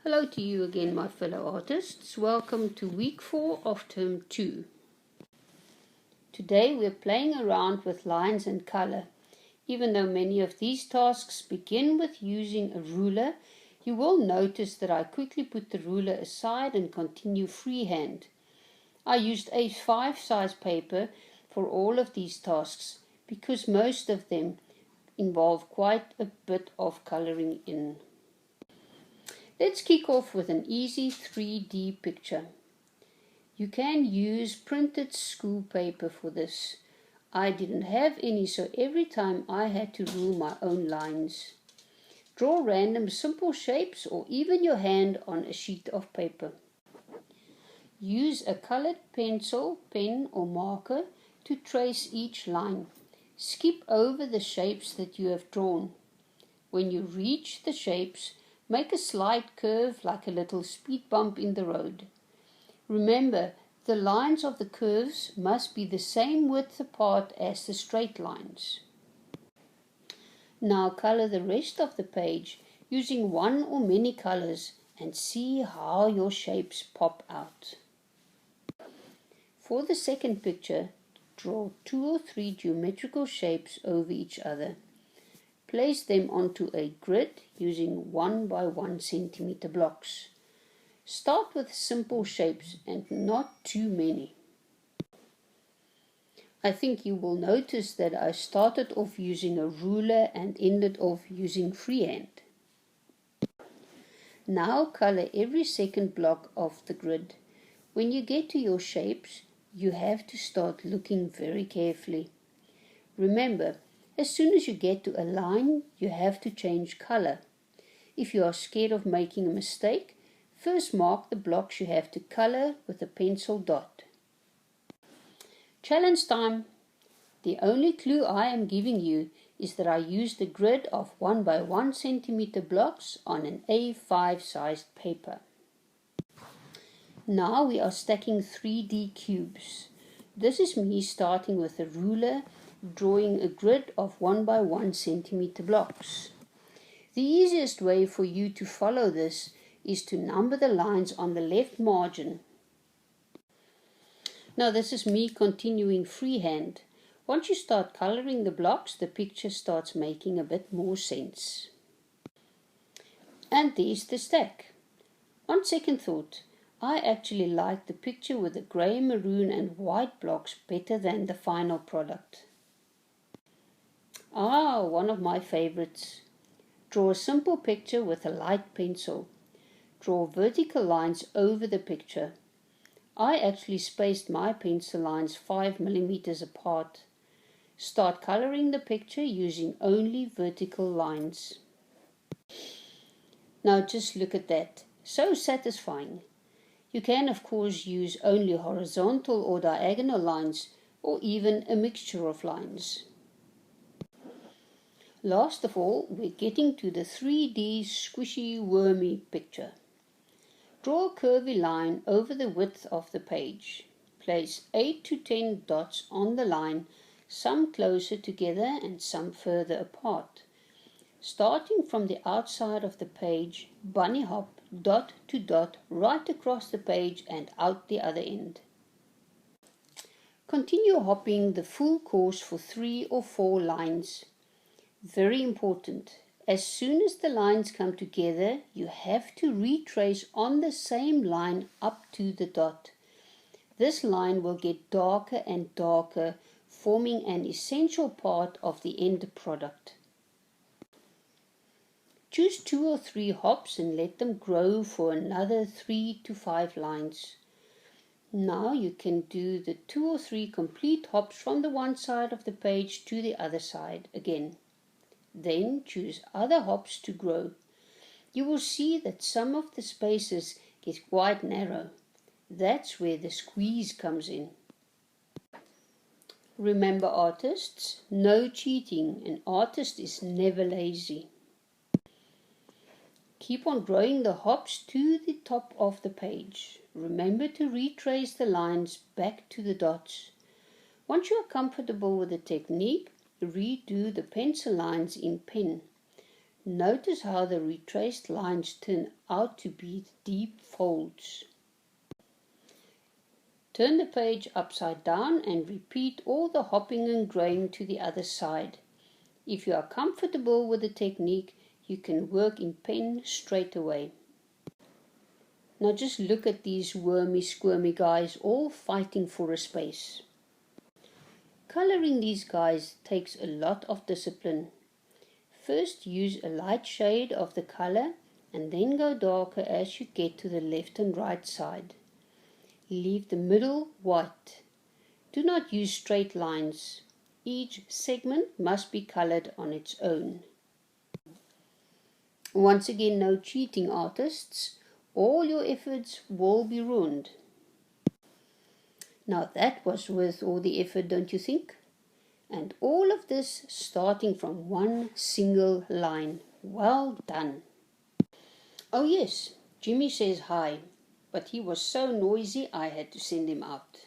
Hello to you again, my fellow artists. Welcome to week 4 of term 2. Today we're playing around with lines and color. Even though many of these tasks begin with using a ruler, you will notice that I quickly put the ruler aside and continue freehand. I used A5 size paper for all of these tasks because most of them involve quite a bit of coloring in. Let's kick off with an easy 3D picture. You can use printed school paper for this. I didn't have any, so every time I had to rule my own lines. Draw random simple shapes or even your hand on a sheet of paper. Use a colored pencil, pen or marker to trace each line. Skip over the shapes that you have drawn. When you reach the shapes, make a slight curve like a little speed bump in the road. Remember, the lines of the curves must be the same width apart as the straight lines. Now color the rest of the page using one or many colors and see how your shapes pop out. For the second picture, draw 2 or 3 geometrical shapes over each other. Place them onto a grid using 1 by 1 centimeter blocks. Start with simple shapes and not too many. I think you will notice that I started off using a ruler and ended off using freehand. Now color every second block of the grid. When you get to your shapes, you have to start looking very carefully. Remember, as soon as you get to a line, you have to change color. If you are scared of making a mistake, first mark the blocks you have to color with a pencil dot. Challenge time! The only clue I am giving you is that I used a grid of 1 by 1 centimeter blocks on an A5 sized paper. Now we are stacking 3D cubes. This is me starting with a ruler, drawing a grid of 1 by 1 centimeter blocks. The easiest way for you to follow this is to number the lines on the left margin. Now this is me continuing freehand. Once you start coloring the blocks, the picture starts making a bit more sense. And there's the stack. On second thought, I actually like the picture with the grey, maroon and white blocks better than the final product. One of my favorites. Draw a simple picture with a light pencil. Draw vertical lines over the picture. I actually spaced my pencil lines 5 millimeters apart. Start coloring the picture using only vertical lines. Now just look at that. So satisfying. You can of course use only horizontal or diagonal lines or even a mixture of lines. Last of all, we're getting to the 3D squishy wormy picture. Draw a curvy line over the width of the page. Place 8 to 10 dots on the line, some closer together and some further apart. Starting from the outside of the page, bunny hop dot to dot right across the page and out the other end. Continue hopping the full course for 3 or 4 lines. Very important. As soon as the lines come together, you have to retrace on the same line up to the dot. This line will get darker and darker, forming an essential part of the end product. Choose 2 or 3 hops and let them grow for another 3 to 5 lines. Now you can do the 2 or 3 complete hops from the one side of the page to the other side again. Then choose other hops to grow. You will see that some of the spaces get quite narrow. That's where the squeeze comes in. Remember artists, no cheating. An artist is never lazy. Keep on growing the hops to the top of the page. Remember to retrace the lines back to the dots. Once you are comfortable with the technique, redo the pencil lines in pen. Notice how the retraced lines turn out to be deep folds. Turn the page upside down and repeat all the hopping and graying to the other side. If you are comfortable with the technique, you can work in pen straight away. Now just look at these wormy, squirmy guys all fighting for a space. Coloring these guys takes a lot of discipline. First use a light shade of the color and then go darker as you get to the left and right side. Leave the middle white. Do not use straight lines. Each segment must be colored on its own. Once again, no cheating, artists. All your efforts will be ruined. Now that was worth all the effort, don't you think? And all of this starting from one single line. Well done. Oh yes, Jimmy says hi, but he was so noisy I had to send him out.